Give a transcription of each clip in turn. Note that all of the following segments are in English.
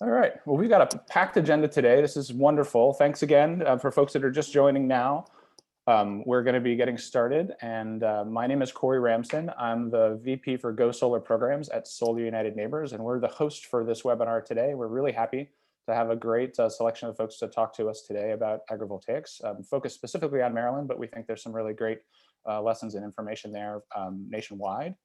All right, well, we've got a packed agenda today. This is wonderful. Thanks again for folks that are just joining now. We're going to be getting started, and my name is Corey Ramsden. I'm the VP for Go Solar Programs at Solar United Neighbors, and we're the host for this webinar today. We're really happy to have a great selection of folks to talk to us today about agrivoltaics, focused specifically on Maryland, but we think there's some really great lessons and information there nationwide.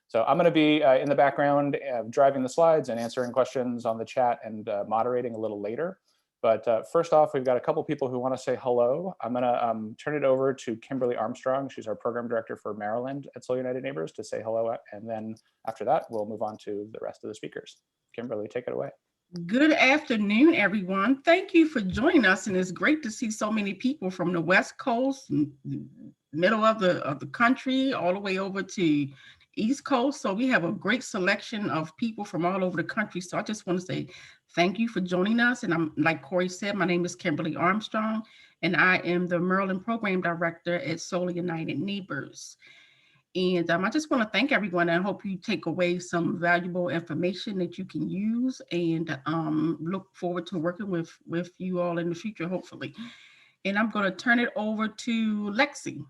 So I'm going to be in the background driving the slides and answering questions on the chat and moderating a little later. But first off, we've got a couple people who want to say hello. I'm going to turn it over to Kimberly Armstrong. She's our program director for Maryland at Solar United Neighbors to say hello. And then after that, we'll move on to the rest of the speakers. Kimberly, take it away. Good afternoon, everyone. Thank you for joining us. And it's great to see so many people from the West Coast, middle of the country, all the way over to East Coast. So we have a great selection of people from all over the country. So I just want to say thank you for joining us. And I'm, like Corey said, my name is Kimberly Armstrong, and I am the Maryland Program Director at Solar United Neighbors. And I just want to thank everyone. I hope you take away some valuable information that you can use, and look forward to working with you all in the future, hopefully. And I'm going to turn it over to Lexi.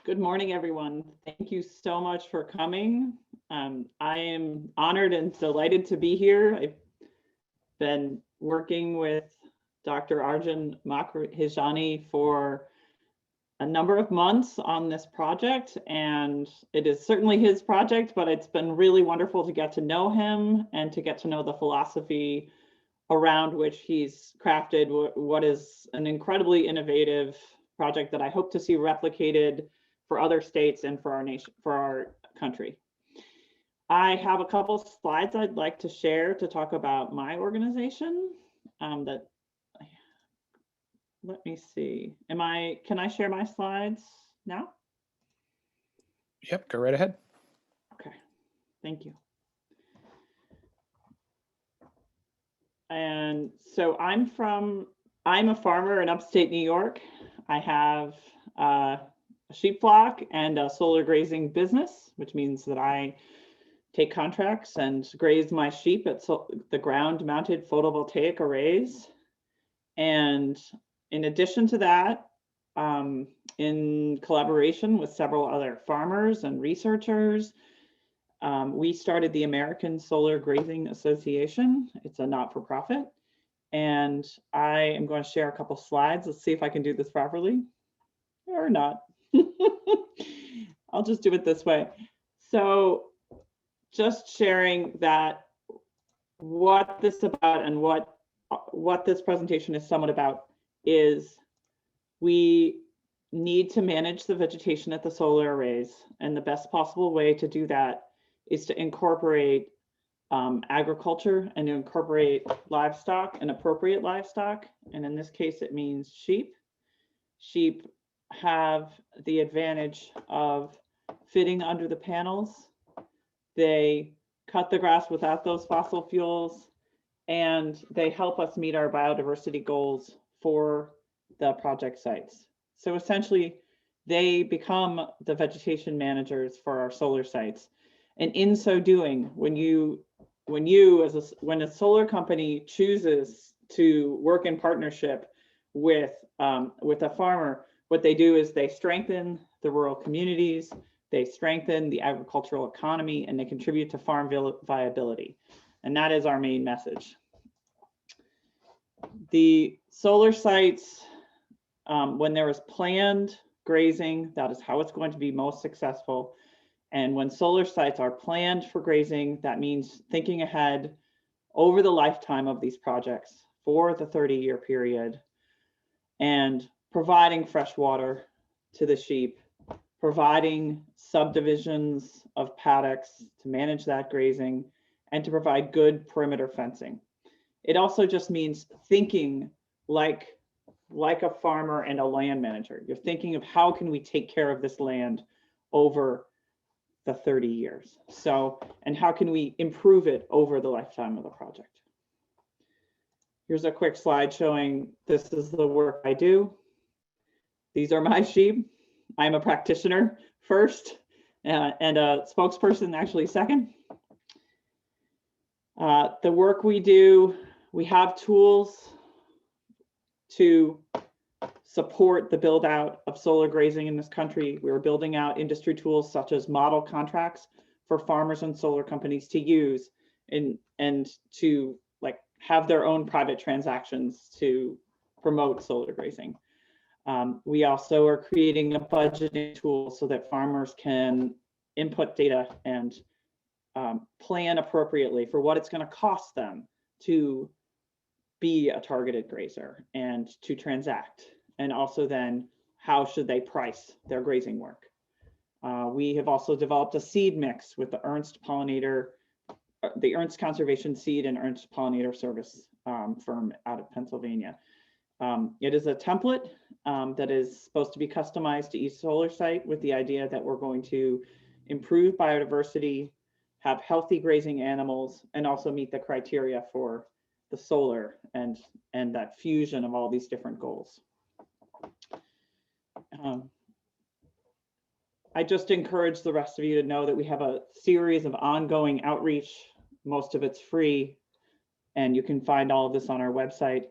Good morning, everyone. Thank you so much for coming. I am honored and delighted to be here. I've been working with Dr. Arjun Makhijani for a number of months on this project, and it is certainly his project, but it's been really wonderful to get to know him and to get to know the philosophy around which he's crafted what is an incredibly innovative project that I hope to see replicated for other states and for our nation, for our country. I have a couple of slides I'd like to share to talk about my organization. Let me see. Can I share my slides now? Yep, go right ahead. Okay, thank you. And so I'm a farmer in upstate New York. I have a sheep flock and a solar grazing business, which means that I take contracts and graze my sheep at the ground mounted photovoltaic arrays. And in addition to that, in collaboration with several other farmers and researchers, we started the American Solar Grazing Association. It's a not-for-profit. And I am going to share a couple slides. Let's see if I can do this properly or not. I'll just do it this way. So just sharing that what this is about and what this presentation is somewhat about is we need to manage the vegetation at the solar arrays, and the best possible way to do that is to incorporate agriculture and to incorporate livestock and appropriate livestock. And in this case, it means sheep. Sheep have the advantage of fitting under the panels. They cut the grass without those fossil fuels, and they help us meet our biodiversity goals for the project sites. So essentially, they become the vegetation managers for our solar sites. And in so doing, when a solar company chooses to work in partnership with a farmer, what they do is they strengthen the rural communities, they strengthen the agricultural economy, and they contribute to farm viability. And that is our main message. The solar sites, when there is planned grazing, that is how it's going to be most successful. And when solar sites are planned for grazing, that means thinking ahead over the lifetime of these projects for the 30-year period, and providing fresh water to the sheep, providing subdivisions of paddocks to manage that grazing, and to provide good perimeter fencing. It also just means thinking like a farmer and a land manager. You're thinking of how can we take care of this land over the 30 years. So, and how can we improve it over the lifetime of the project? Here's a quick slide showing this is the work I do. These are my sheep. I'm a practitioner first. and a spokesperson actually second. The work we do, we have tools to support the build out of solar grazing in this country. We're building out industry tools such as model contracts for farmers and solar companies to use and to like have their own private transactions to promote solar grazing. We also are creating a budgeting tool so that farmers can input data and plan appropriately for what it's going to cost them to be a targeted grazer and to transact. And also then how should they price their grazing work. We have also developed a seed mix with the Ernst Conservation Seed and Ernst Pollinator Service firm out of Pennsylvania. It is a template that is supposed to be customized to each solar site with the idea that we're going to improve biodiversity, have healthy grazing animals, and also meet the criteria for the solar and that fusion of all these different goals. I just encourage the rest of you to know that we have a series of ongoing outreach. Most of it's free, and you can find all of this on our website.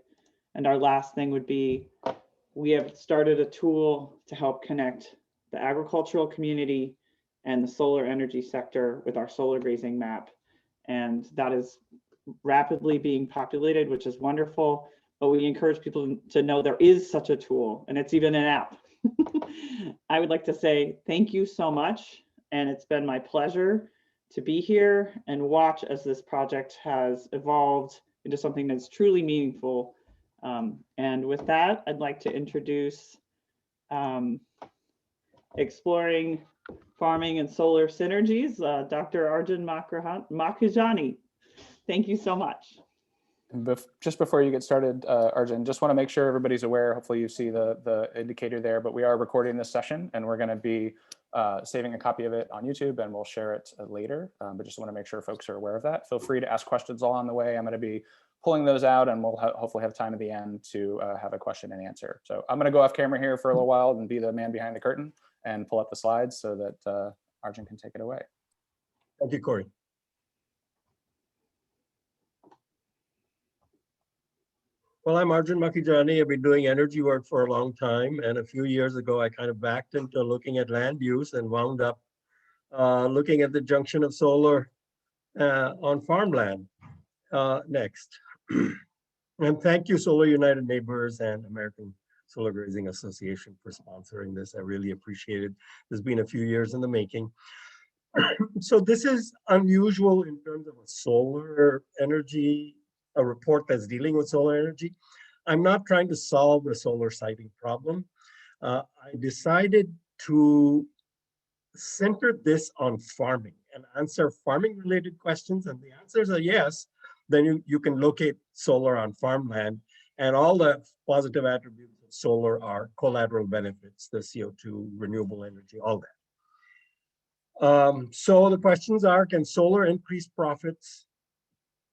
And our last thing would be, we have started a tool to help connect the agricultural community and the solar energy sector with our solar grazing map. And that is rapidly being populated, which is wonderful. But we encourage people to know there is such a tool, and it's even an app. I would like to say thank you so much. And it's been my pleasure to be here and watch as this project has evolved into something that's truly meaningful. And with that, I'd like to introduce Exploring Farming and Solar Synergies, Dr. Arjun Makhijani. Thank you so much. Just before you get started, Arjun, just want to make sure everybody's aware, hopefully you see the indicator there, but we are recording this session and we're going to be saving a copy of it on YouTube and we'll share it later. But just want to make sure folks are aware of that. Feel free to ask questions along the way. I'm going to be pulling those out and we'll hopefully have time at the end to have a question and answer. So I'm going to go off camera here for a little while and be the man behind the curtain and pull up the slides so that Arjun can take it away. Thank you, Corey. Well, I'm Arjun Makhijani. I've been doing energy work for a long time. And a few years ago, I kind of backed into looking at land use and wound up looking at the junction of solar on farmland. Next. And thank you, Solar United Neighbors and American Solar Grazing Association for sponsoring this. I really appreciate it. It's been a few years in the making. So this is unusual in terms of a solar energy, a report that's dealing with solar energy. I'm not trying to solve the solar siting problem. I decided to center this on farming and answer farming related questions. And the answers are yes, then you can locate solar on farmland, and all the positive attributes of solar are collateral benefits, the CO2, renewable energy, all that. So the questions are, can solar increase profits,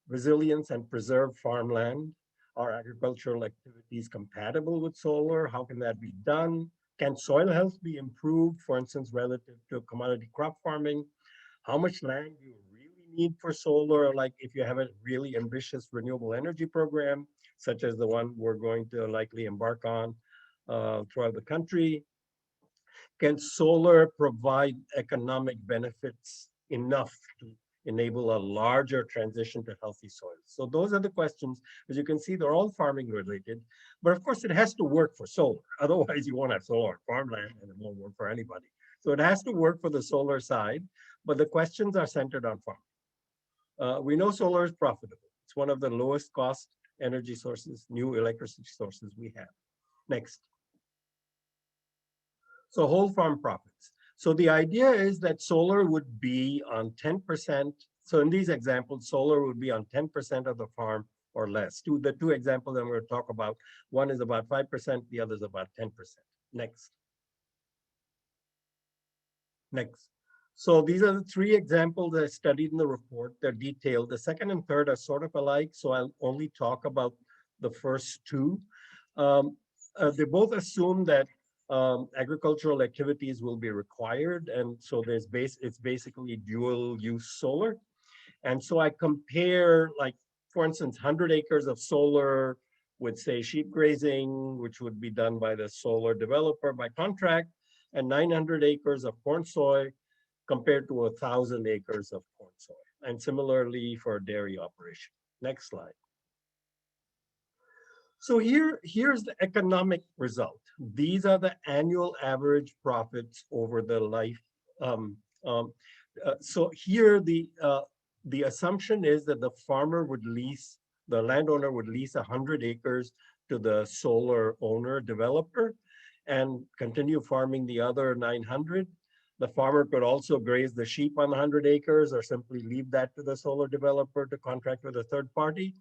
resilience, and preserve farmland? Are agricultural activities compatible with solar? How can that be done? Can soil health be improved, for instance, relative to commodity crop farming? How much land do you really need for solar? Like if you have a really ambitious renewable energy program, such as the one we're going to likely embark on throughout the country. Can solar provide economic benefits enough to enable a larger transition to healthy soils? So those are the questions. As you can see, they're all farming related, but of course it has to work for solar. Otherwise you won't have solar on farmland and it won't work for anybody. So it has to work for the solar side, but the questions are centered on farming. We know solar is profitable. It's one of the lowest cost energy sources, new electricity sources we have. Next. So whole farm profits. So the idea is that solar would be on 10%. So in these examples, solar would be on 10% of the farm or less. The two examples I'm going to talk about, one is about 5%, the other is about 10%. Next. Next. So these are the three examples I studied in the report. They're detailed. The second and third are sort of alike, so I'll only talk about the first two. They both assume that agricultural activities will be required. And so it's basically dual use solar. And so I compare, like, for instance, 100 acres of solar with, say, sheep grazing, which would be done by the solar developer by contract, and 900 acres of corn soy compared to 1,000 acres of corn soy. And similarly for dairy operation. Next slide. So here's the economic result. These are the annual average profits over the life. So here the assumption is that the farmer would lease, the landowner would lease 100 acres to the solar owner developer and continue farming the other 900. The farmer could also graze the sheep on 100 acres or simply leave that to the solar developer to contract with a third party.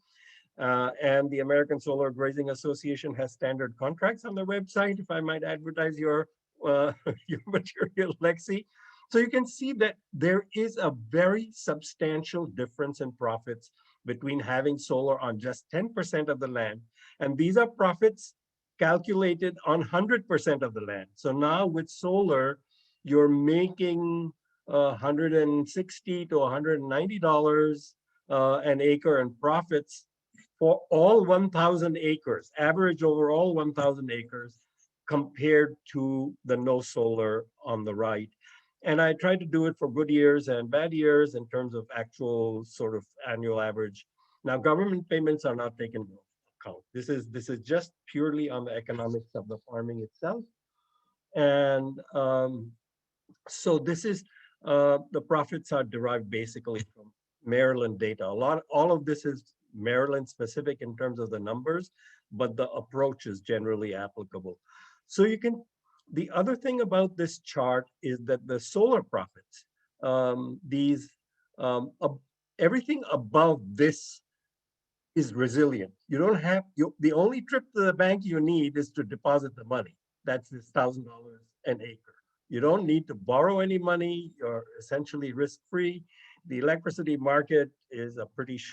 And the American Solar Grazing Association has standard contracts on their website, if I might advertise your, your material, Lexi. So you can see that there is a very substantial difference in profits between having solar on just 10% of the land. And these are profits calculated on 100% of the land. So now with solar, you're making $160 to $190 an acre in profits for all 1,000 acres, average over all 1,000 acres, compared to the no solar on the right. And I tried to do it for good years and bad years in terms of actual sort of annual average. Now, government payments are not taken into account. This is just purely on the economics of the farming itself. And so this is, the profits are derived basically from Maryland data. All of this is Maryland specific in terms of the numbers, but the approach is generally applicable. So you can, the other thing about this chart is that the solar profits, everything above this is resilient. You don't have, the only trip to the bank you need is to deposit the money. That's this $1,000 an acre. You don't need to borrow any money. You're essentially risk-free. The electricity market is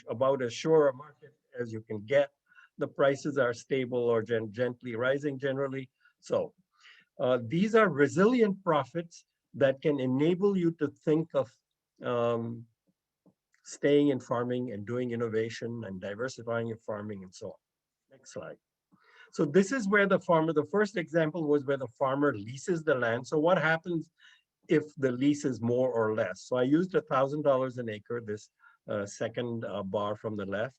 about as sure a market as you can get. The prices are stable or gently rising generally. So these are resilient profits that can enable you to think of staying in farming and doing innovation and diversifying your farming and so on. Next slide. So this is where the farmer, the first example was where the farmer leases the land. So what happens if the lease is more or less? So I used $1,000 an acre, this second bar from the left.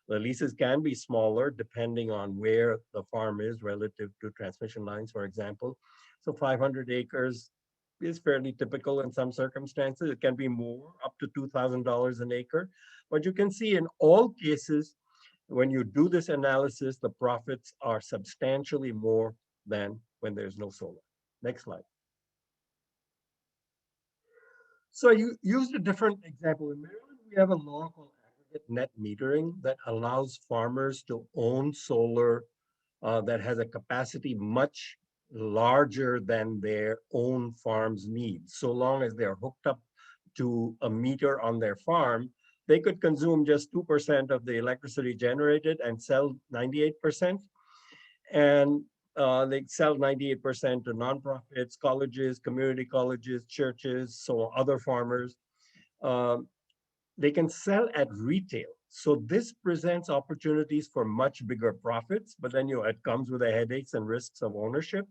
The leases can be smaller depending on where the farm is relative to transmission lines, for example. So 500 acres is fairly typical in some circumstances. It can be more, up to $2,000 an acre. But you can see in all cases, when you do this analysis, the profits are substantially more than when there's no solar. Next slide. So you used a different example. In Maryland, we have a law called Aggregate Net Metering that allows farmers to own solar that has a capacity much larger than their own farm's needs. So long as they're hooked up to a meter on their farm, they could consume just 2% of the electricity generated and sell 98%. And they sell 98% to nonprofits, colleges, community colleges, churches, so other farmers. They can sell at retail. So this presents opportunities for much bigger profits, but then it comes with the headaches and risks of ownership.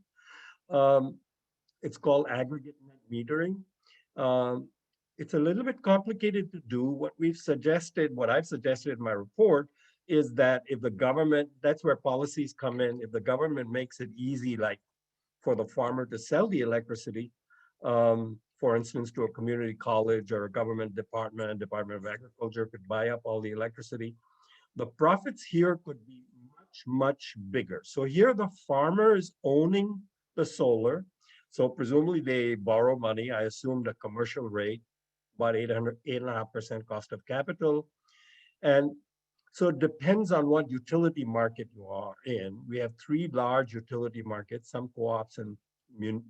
It's called aggregate net metering. It's a little bit complicated to do. What I've suggested in my report is that if the government, that's where policies come in, if the government makes it easy, like for the farmer to sell the electricity, for instance, to a community college or a government department of Agriculture could buy up all the electricity, the profits here could be much, much bigger. So here the farmer is owning the solar. So presumably they borrow money. I assumed a commercial rate, about 8.5% cost of capital. And so it depends on what utility market you are in. We have 3 large utility markets, some co-ops and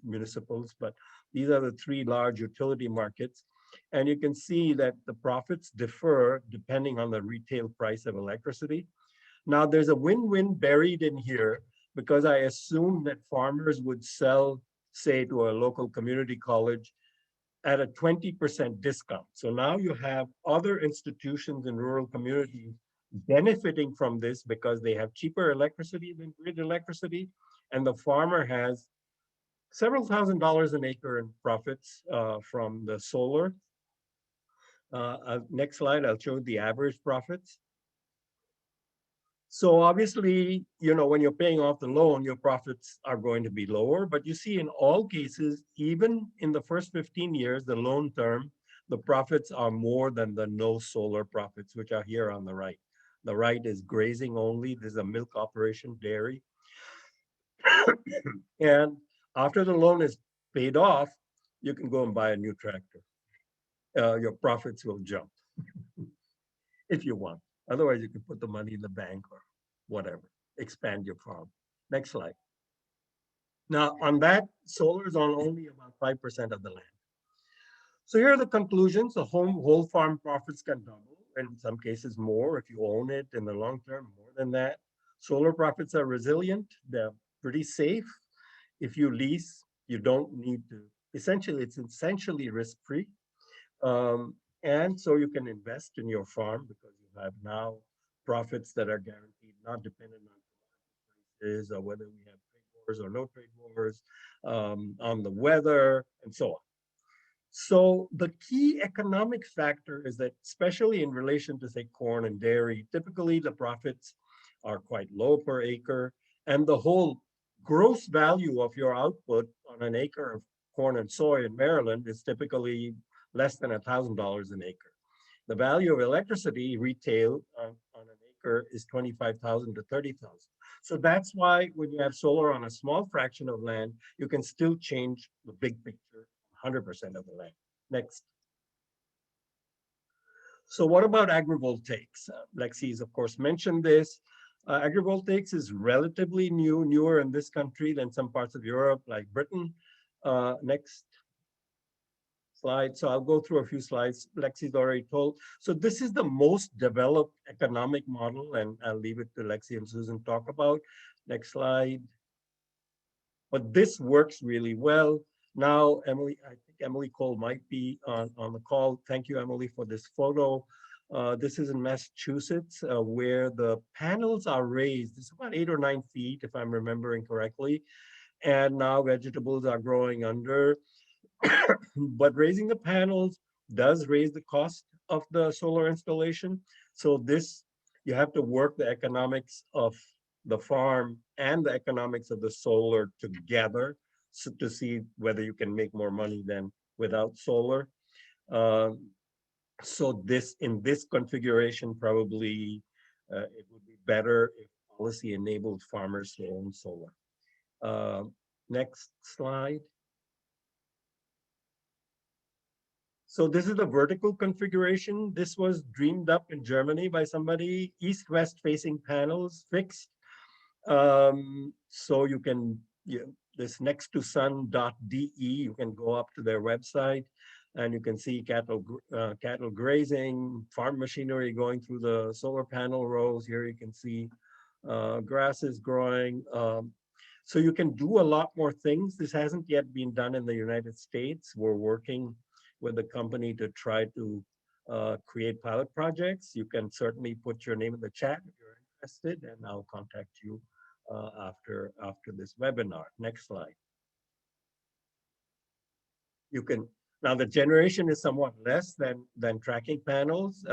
municipals, but these are the 3 large utility markets. And you can see that the profits differ depending on the retail price of electricity. Now there's a win-win buried in here, because I assumed that farmers would sell, say, to a local community college at a 20% discount. So now you have other institutions in rural communities benefiting from this because they have cheaper electricity than grid electricity, and the farmer has several $1,000s an acre in profits from the solar. Next slide, I'll show the average profits. So obviously, you know, when you're paying off the loan, your profits are going to be lower, but you see in all cases, even in the first 15 years, the loan term, the profits are more than the no solar profits, which are here on the right. The right is grazing only. This is a milk operation, dairy. And after the loan is paid off, you can go and buy a new tractor. Your profits will jump if you want. Otherwise, you can put the money in the bank or whatever, expand your farm. Next slide. Now, on that, solar is on only about 5% of the land. So here are the conclusions. The whole farm profits can double, in some cases more if you own it in the long term, more than that. Solar profits are resilient. They're pretty safe. If you lease, you don't need to, essentially, it's essentially risk-free. And so you can invest in your farm because you have now profits that are guaranteed, not dependent on prices or whether we have trade wars or no trade wars, on the weather, and so on. So the key economic factor is that, especially in relation to, say, corn and dairy, typically the profits are quite low per acre, and the whole gross value of your output on an acre of corn and soy in Maryland is typically less than $1,000 an acre. The value of electricity retail on an acre is $25,000 to $30,000. So that's why when you have solar on a small fraction of land, you can still change the big picture 100% of the land. Next. So what about agrivoltaics? Lexi's, of course, mentioned this. Agrivoltaics is relatively newer in this country than some parts of Europe, like Britain. Next slide. So I'll go through a few slides. Lexi's already told. So this is the most developed economic model, and I'll leave it to Lexi and Susan talk about. Next slide. But this works really well. Now, Emily, I think Emily Cole might be on the call. Thank you, Emily, for this photo. This is in Massachusetts, where the panels are raised. It's about 8 or 9 feet, if I'm remembering correctly. And now vegetables are growing under. But raising the panels does raise the cost of the solar installation. So this, you have to work the economics of the farm and the economics of the solar together, so to see whether you can make more money than without solar. So this, in this configuration, probably it would be better if policy enabled farmers to own solar. Next slide. So this is the vertical configuration. This was dreamed up in Germany by somebody, east-west facing panels, fixed. So you can, this next to sun.de, you can go up to their website and you can see cattle grazing, farm machinery going through the solar panel rows. Here you can see grasses growing. So you can do a lot more things. This hasn't yet been done in the United States. We're working with the company to try to create pilot projects. You can certainly put your name in the chat if you're interested, and I'll contact you after this webinar. Next slide. You can, now the generation is somewhat less than tracking panels,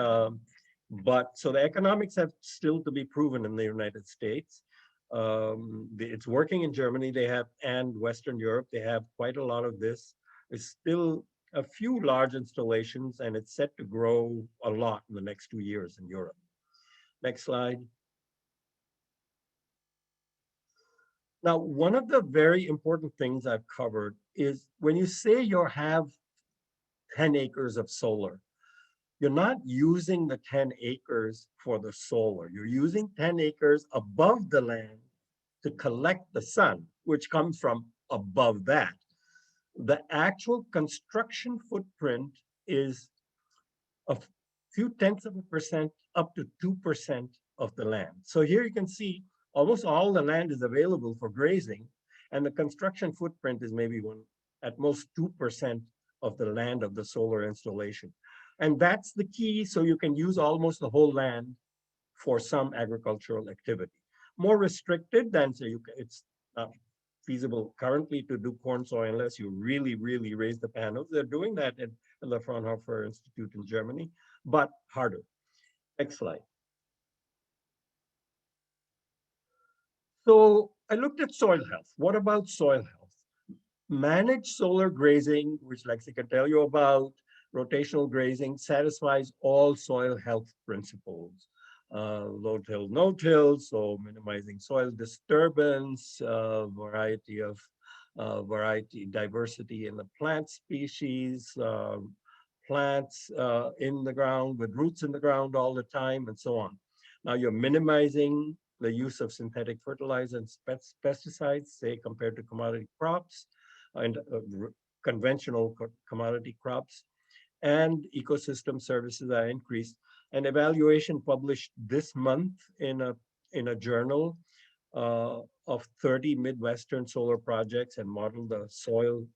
but so the economics have still to be proven in the United States. It's working in Germany, they have, and Western Europe, they have quite a lot of this. It's still a few large installations, and it's set to grow a lot in the next 2 years in Europe. Next slide. Now, one of the very important things I've covered is when you say you have 10 acres of solar, you're not using the 10 acres for the solar. You're using 10 acres above the land to collect the sun, which comes from above that. The actual construction footprint is a few tenths of a percent up to 2% of the land. So here you can see almost all the land is available for grazing, and the construction footprint is maybe at most 2% of the land of the solar installation. And that's the key, so you can use almost the whole land for some agricultural activity. More restricted than, so it's not feasible currently to do corn soy unless you really, really raise the panels. They're doing that at the Fraunhofer Institute in Germany, but harder. Next slide. So I looked at soil health. What about soil health? Managed solar grazing, which Lexi can tell you about, rotational grazing, satisfies all soil health principles. Low till, no till, so minimizing soil disturbance, diversity in the plant species, plants in the ground with roots in the ground all the time, and so on. Now you're minimizing the use of synthetic fertilizer and pesticides, say, compared to commodity crops and conventional commodity crops, and ecosystem services are increased. An evaluation published this month in a journal of 30 Midwestern solar projects and modeled the soil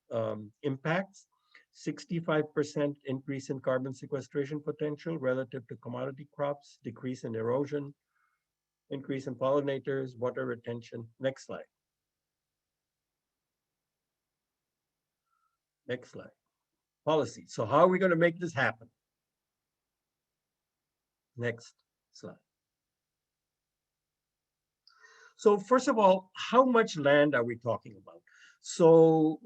impacts. 65% increase in carbon sequestration potential relative to commodity crops, decrease in erosion, increase in pollinators, water retention. Next slide. Next slide. Policy. So how are we going to make this happen? Next slide. So first of all, how much land are we talking about? So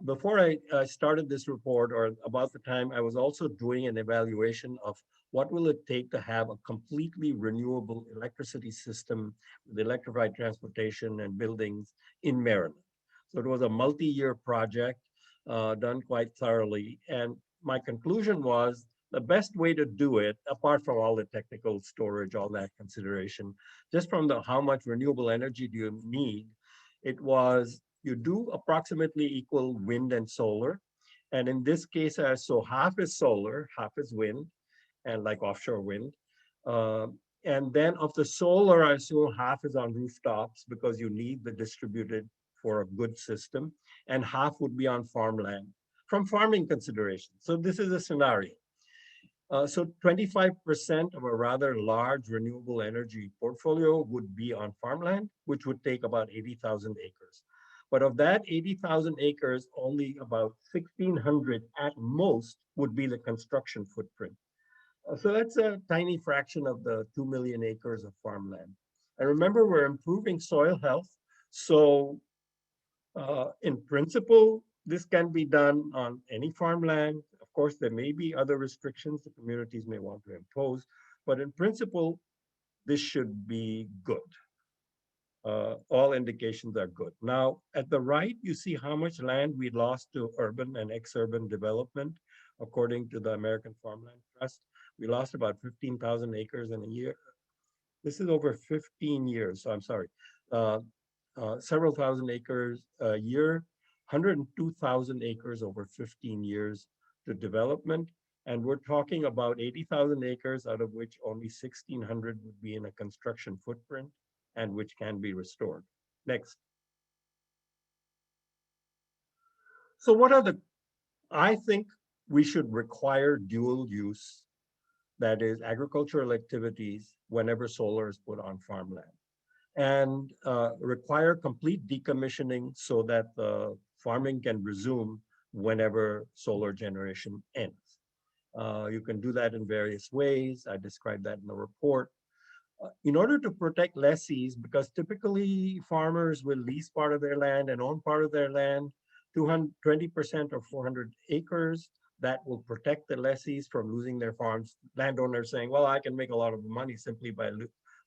before I started this report, or about the time, I was also doing an evaluation of what will it take to have a completely renewable electricity system with electrified transportation and buildings in Maryland. So it was a multi-year project done quite thoroughly. And my conclusion was the best way to do it, apart from all the technical storage, all that consideration, just from the how much renewable energy do you need, it was you do approximately equal wind and solar. And in this case, so half is solar, half is wind, and like offshore wind. And then of the solar, I assume half is on rooftops because you need the distributed for a good system, and half would be on farmland from farming considerations. So this is a scenario. So 25% of a rather large renewable energy portfolio would be on farmland, which would take about 80,000 acres. But of that 80,000 acres, only about 1,600 at most would be the construction footprint. So that's a tiny fraction of the 2 million acres of farmland. And remember, we're improving soil health. So in principle, this can be done on any farmland. Of course, there may be other restrictions the communities may want to impose, but in principle, this should be good. All indications are good. Now, at the right, you see how much land we lost to urban and ex-urban development, according to the American Farmland Trust. We lost about 15,000 acres in a year. This is over 15 years, so I'm sorry. Several thousand acres a year, 102,000 acres over 15 years to development. And we're talking about 80,000 acres, out of which only 1,600 would be in a construction footprint and which can be restored. Next. So what are I think we should require dual use, that is agricultural activities, whenever solar is put on farmland, and require complete decommissioning so that the farming can resume whenever solar generation ends. You can do that in various ways. I described that in the report. In order to protect lessees, because typically farmers will lease part of their land and own part of their land, 20% or 400 acres, that will protect the lessees from losing their farms. Landowners saying, well, I can make a lot of money simply by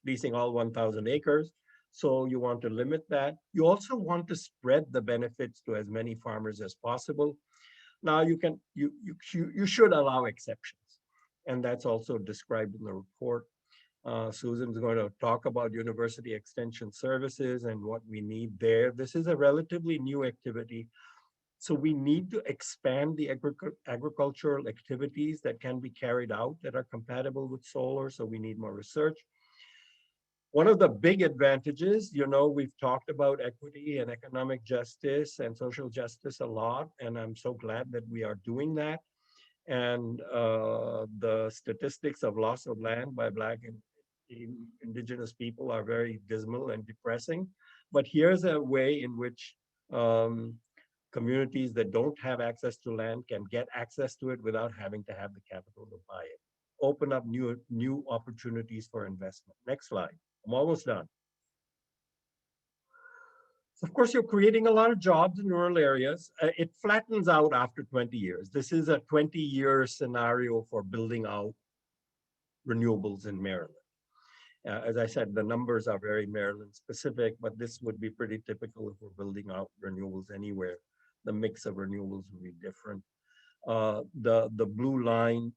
leasing all 1,000 acres. So you want to limit that. You also want to spread the benefits to as many farmers as possible. Now you should allow exceptions, and that's also described in the report. Susan's going to talk about university extension services and what we need there. This is a relatively new activity. So we need to expand the agricultural activities that can be carried out that are compatible with solar. So we need more research. One of the big advantages, you know, we've talked about equity and economic justice and social justice a lot, and I'm so glad that we are doing that. And the statistics of loss of land by Black and Indigenous people are very dismal and depressing. But here's a way in which communities that don't have access to land can get access to it without having to have the capital to buy it. Open up new opportunities for investment. Next slide. I'm almost done. So of course, you're creating a lot of jobs in rural areas. It flattens out after 20 years. This is a 20-year scenario for building out renewables in Maryland. As I said, the numbers are very Maryland specific, but this would be pretty typical if we're building out renewables anywhere. The mix of renewables would be different. The blue line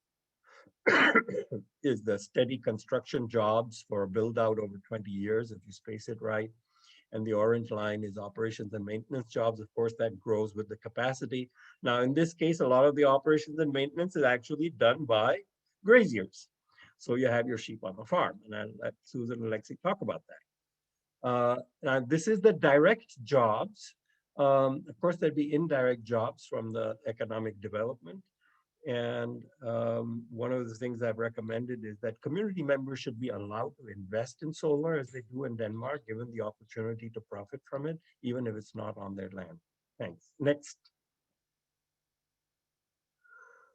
is the steady construction jobs for a build out over 20 years, if you space it right. And the orange line is operations and maintenance jobs. Of course, that grows with the capacity. Now, in this case, a lot of the operations and maintenance is actually done by graziers. So you have your sheep on the farm, and I'll let Susan and Lexi talk about that. Now, this is the direct jobs. Of course, there'd be indirect jobs from the economic development. And one of the things I've recommended is that community members should be allowed to invest in solar as they do in Denmark, given the opportunity to profit from it, even if it's not on their land. Thanks. Next.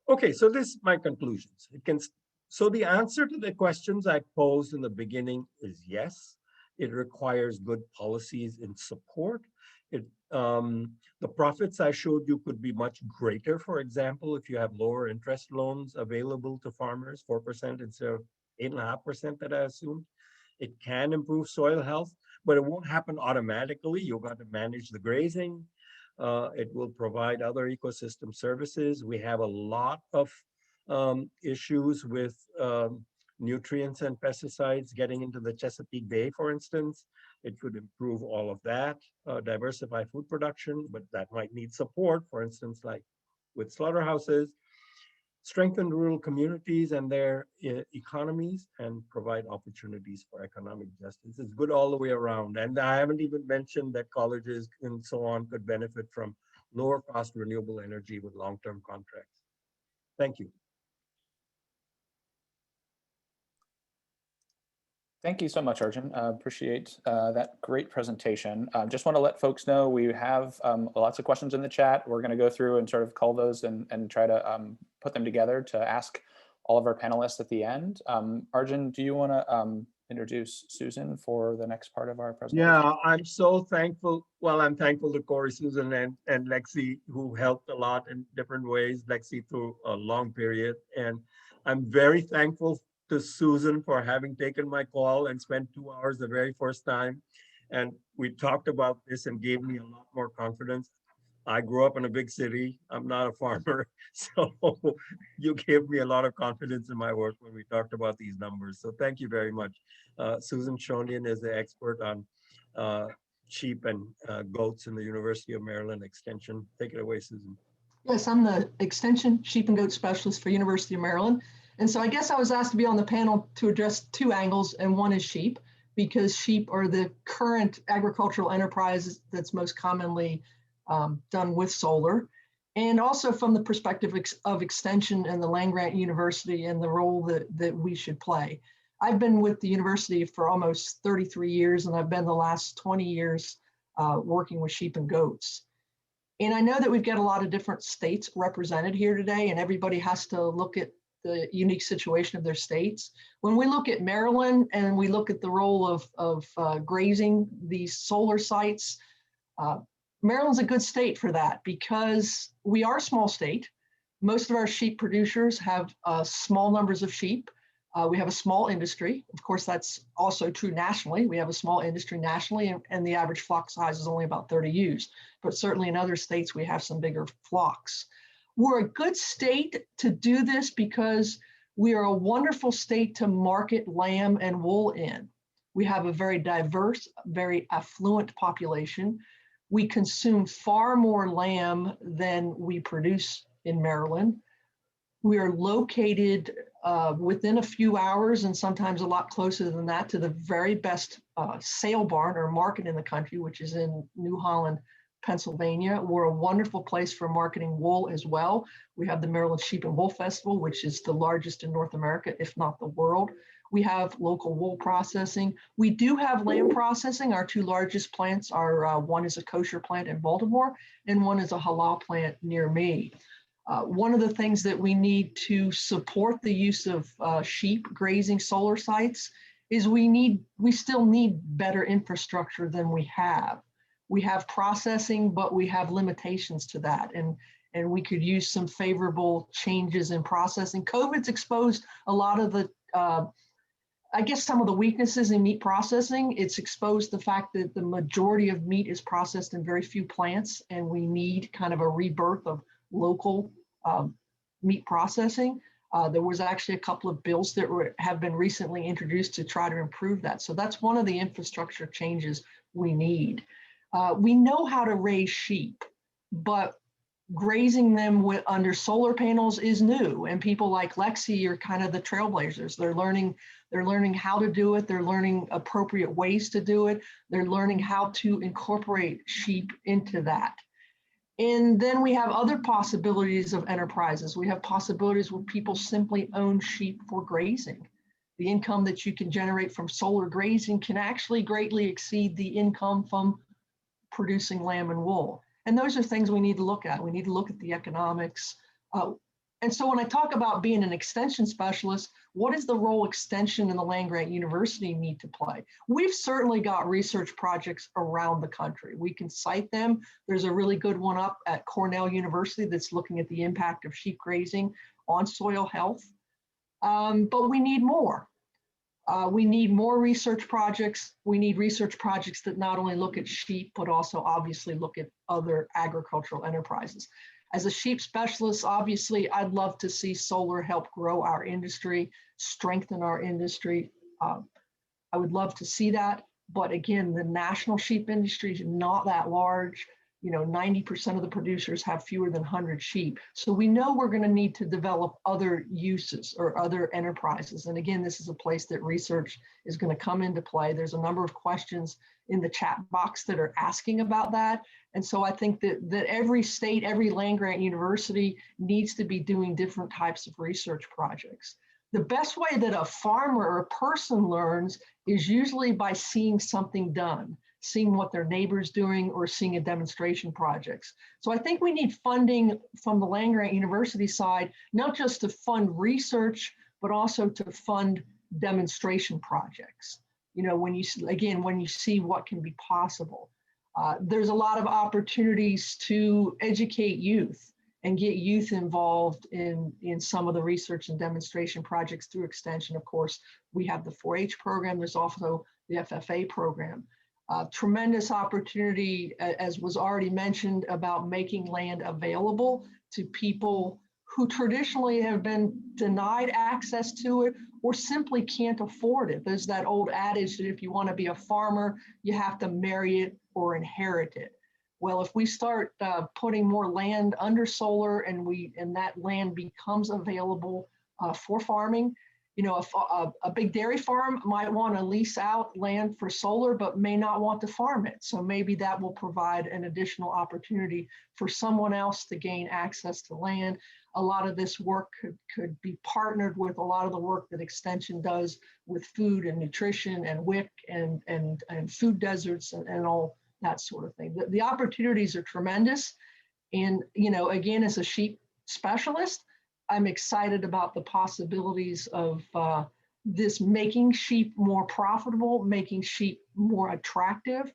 Okay, so this is my conclusions. So the answer to the questions I posed in the beginning is yes. It requires good policies in support. The profits I showed you could be much greater, for example, if you have lower interest loans available to farmers, 4% instead of 8.5% that I assumed. It can improve soil health, but it won't happen automatically. You've got to manage the grazing. It will provide other ecosystem services. We have a lot of issues with nutrients and pesticides getting into the Chesapeake Bay, for instance. It could improve all of that, diversify food production, but that might need support, for instance, like with slaughterhouses, strengthen rural communities and their economies, and provide opportunities for economic justice. It's good all the way around. And I haven't even mentioned that colleges and so on could benefit from lower cost renewable energy with long-term contracts. Thank you. Thank you so much, Arjun. Appreciate that great presentation. Just want to let folks know we have lots of questions in the chat. We're going to go through and sort of cull those and try to put them together to ask all of our panelists at the end. Arjun, do you want to introduce Susan for the next part of our presentation? Yeah, I'm so thankful. Well, I'm thankful to Corey, Susan, and Lexi, who helped a lot in different ways, Lexi through a long period. And I'm very thankful to Susan for having taken my call and spent 2 hours the very first time. And we talked about this and gave me a lot more confidence. I grew up in a big city. I'm not a farmer. So you gave me a lot of confidence in my work when we talked about these numbers. So thank you very much. Susan Shonian is the expert on sheep and goats in the University of Maryland Extension. Take it away, Susan. Yes, I'm the Extension Sheep and Goat Specialist for University of Maryland. And so I guess I was asked to be on the panel to address two angles, and one is sheep, because sheep are the current agricultural enterprise that's most commonly done with solar. And also from the perspective of extension and the land-grant university and the role that we should play. I've been with the university for almost 33 years, and I've been the last 20 years working with sheep and goats. And I know that we've got a lot of different states represented here today, and everybody has to look at the unique situation of their states. When we look at Maryland and we look at the role of grazing these solar sites, Maryland's a good state for that because we are a small state. Most of our sheep producers have small numbers of sheep. We have a small industry. Of course, that's also true nationally. We have a small industry nationally, and the average flock size is only about 30 ewes. But certainly in other states, we have some bigger flocks. We're a good state to do this because we are a wonderful state to market lamb and wool in. We have a very diverse, very affluent population. We consume far more lamb than we produce in Maryland. We are located within a few hours and sometimes a lot closer than that to the very best sale barn or market in the country, which is in New Holland, Pennsylvania. We're a wonderful place for marketing wool as well. We have the Maryland Sheep and Wool Festival, which is the largest in North America, if not the world. We have local wool processing. We do have lamb processing. Our two largest plants are, one is a kosher plant in Baltimore and one is a halal plant near me. One of the things that we need to support the use of sheep grazing solar sites is we still need better infrastructure than we have. We have processing, but we have limitations to that. And we could use some favorable changes in processing. COVID's exposed a lot of the, I guess some of the weaknesses in meat processing. It's exposed the fact that the majority of meat is processed in very few plants, and we need kind of a rebirth of local meat processing. There was actually a couple of bills that have been recently introduced to try to improve that. So that's one of the infrastructure changes we need. We know how to raise sheep, but grazing them under solar panels is new, and people like Lexi are kind of the trailblazers. They're learning how to do it. They're learning appropriate ways to do it. They're learning how to incorporate sheep into that. And then we have other possibilities of enterprises. We have possibilities where people simply own sheep for grazing. The income that you can generate from solar grazing can actually greatly exceed the income from producing lamb and wool. And those are things we need to look at. We need to look at the economics. And so when I talk about being an extension specialist, what is the role extension and the land-grant university need to play? We've certainly got research projects around the country. We can cite them. There's a really good one up at Cornell University that's looking at the impact of sheep grazing on soil health. But we need more. We need more research projects. We need research projects that not only look at sheep, but also obviously look at other agricultural enterprises. As a sheep specialist, obviously, I'd love to see solar help grow our industry, strengthen our industry. I would love to see that. But again, the national sheep industry is not that large. 90% of the producers have fewer than 100 sheep. So we know we're going to need to develop other uses or other enterprises. And again, this is a place that research is going to come into play. There's a number of questions in the chat box that are asking about that. And so I think that every state, every land-grant university needs to be doing different types of research projects. The best way that a farmer or a person learns is usually by seeing something done, seeing what their neighbor's doing or seeing a demonstration projects. So I think we need funding from the land-grant university side, not just to fund research, but also to fund demonstration projects. When you see what can be possible. There's a lot of opportunities to educate youth and get youth involved in some of the research and demonstration projects through extension. Of course, we have the 4-H program. There's also the FFA program. Tremendous opportunity, as was already mentioned, about making land available to people who traditionally have been denied access to it or simply can't afford it. There's that old adage that if you want to be a farmer, you have to marry it or inherit it. Well, if we start putting more land under solar and that land becomes available for farming, a big dairy farm might want to lease out land for solar, but may not want to farm it. So maybe that will provide an additional opportunity for someone else to gain access to land. A lot of this work could be partnered with a lot of the work that Extension does with food and nutrition and WIC and food deserts and all that sort of thing. The opportunities are tremendous. And, again, as a sheep specialist, I'm excited about the possibilities of this making sheep more profitable, making sheep more attractive,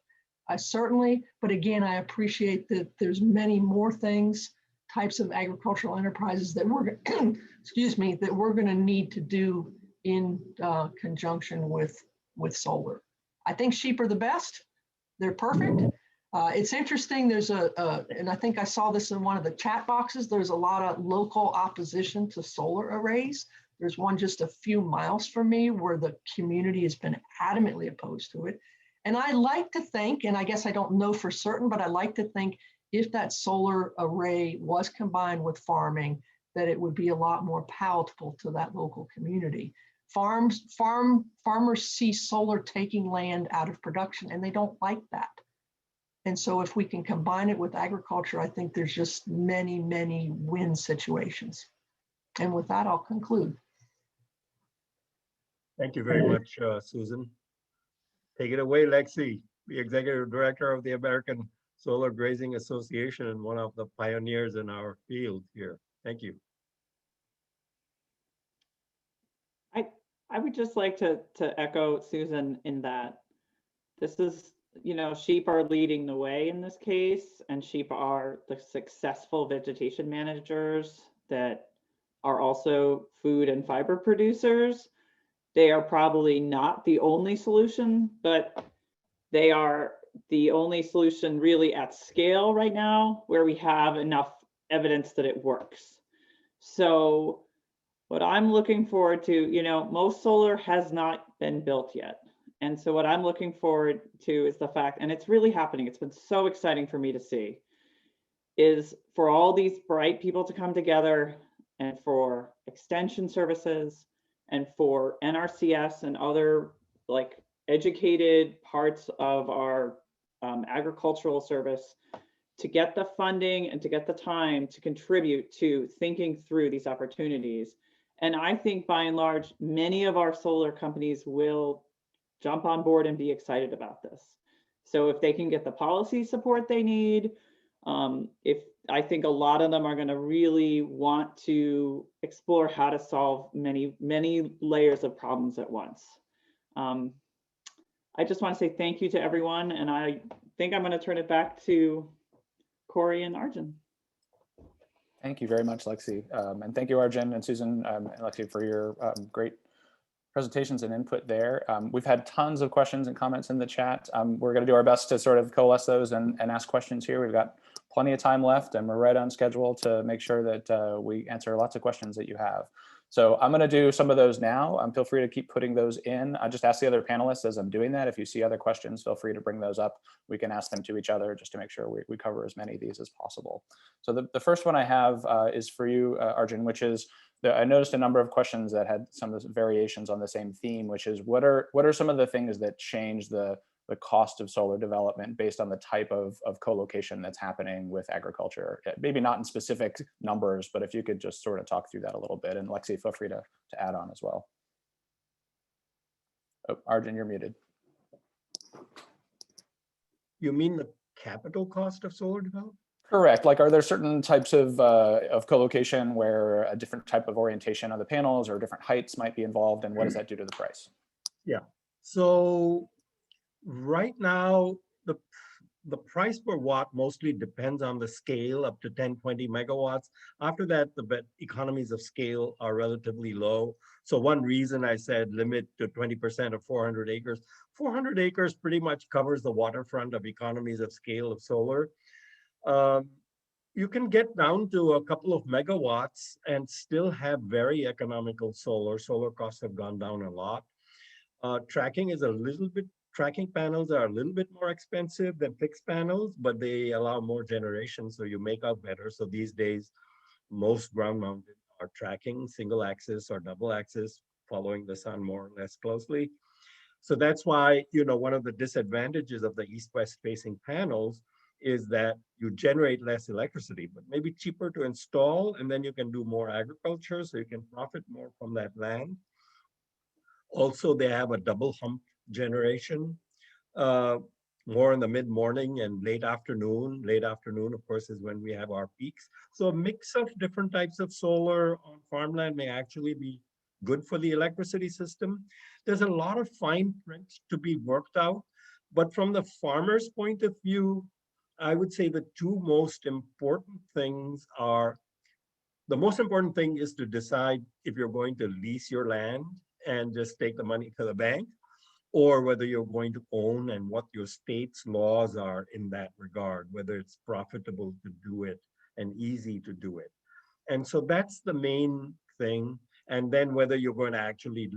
certainly. But again, I appreciate that there's many more types of agricultural enterprises that we're, that we're going to need to do in conjunction with solar. I think sheep are the best. They're perfect. It's interesting, there's and I think I saw this in one of the chat boxes, there's a lot of local opposition to solar arrays. There's one just a few miles from me where the community has been adamantly opposed to it. And I like to think, and I guess I don't know for certain, but I like to think if that solar array was combined with farming, that it would be a lot more palatable to that local community. Farmers see solar taking land out of production, and they don't like that. And so if we can combine it with agriculture, I think there's just many, many win situations. And with that, I'll conclude. Thank you very much, Susan. Take it away, Lexi, the Executive Director of the American Solar Grazing Association and one of the pioneers in our field here. Thank you. I would just like to echo Susan in that this is, you know, sheep are leading the way in this case, and sheep are the successful vegetation managers that are also food and fiber producers. They are probably not the only solution, but they are the only solution really at scale right now where we have enough evidence that it works. So what I'm looking forward to, you know, most solar has not been built yet. And so what I'm looking forward to is the fact, and it's really happening, it's been so exciting for me to see, is for all these bright people to come together and for extension services and for NRCS and other like educated parts of our agricultural service to get the funding and to get the time to contribute to thinking through these opportunities. And I think by and large, many of our solar companies will jump on board and be excited about this. So if they can get the policy support they need, if I think a lot of them are going to really want to explore how to solve many, many layers of problems at once. I just want to say thank you to everyone. And I think I'm going to turn it back to Corey and Arjun. Thank you very much, Lexi. And thank you, Arjun and Susan and Lexi, for your great presentations and input there. We've had tons of questions and comments in the chat. We're going to do our best to sort of coalesce those and ask questions here. We've got plenty of time left, and we're right on schedule to make sure that we answer lots of questions that you have. So I'm going to do some of those now. Feel free to keep putting those in. I just ask the other panelists as I'm doing that. If you see other questions, feel free to bring those up. We can ask them to each other just to make sure we cover as many of these as possible. So the first one I have is for you, Arjun, which is, I noticed a number of questions that had some of the variations on the same theme, which is what are some of the things that change the cost of solar development based on the type of co-location that's happening with agriculture? Maybe not in specific numbers, but if you could just sort of talk through that a little bit. And Lexi, feel free to add on as well. Oh, Arjun, you're muted. You mean the capital cost of solar development? Correct. Like, are there certain types of co-location where a different type of orientation of the panels or different heights might be involved, and what does that do to the price? Yeah. So right now, the price per watt mostly depends on the scale, up to 10, 20 megawatts. After that, the economies of scale are relatively low. So one reason I said limit to 20% of 400 acres. 400 acres pretty much covers the waterfront of economies of scale of solar. You can get down to a couple of megawatts and still have very economical solar. Solar costs have gone down a lot. Tracking panels are a little bit more expensive than fixed panels, but they allow more generation, so you make out better. So these days, most ground mounted are tracking single axis or double axis, following the sun more or less closely. So that's why, you know, one of the disadvantages of the east-west facing panels is that you generate less electricity, but maybe cheaper to install, and then you can do more agriculture, so you can profit more from that land. Also, they have a double hump generation, more in the mid-morning and late afternoon. Late afternoon, of course, is when we have our peaks. So a mix of different types of solar on farmland may actually be good for the electricity system. There's a lot of fine print to be worked out, but from the farmer's point of view, I would say the two most important things are, the most important thing is to decide if you're going to lease your land and just take the money to the bank, or whether you're going to own, and what your state's laws are in that regard, whether it's profitable to do it and easy to do it. And so that's the main thing. And then whether you're going to actually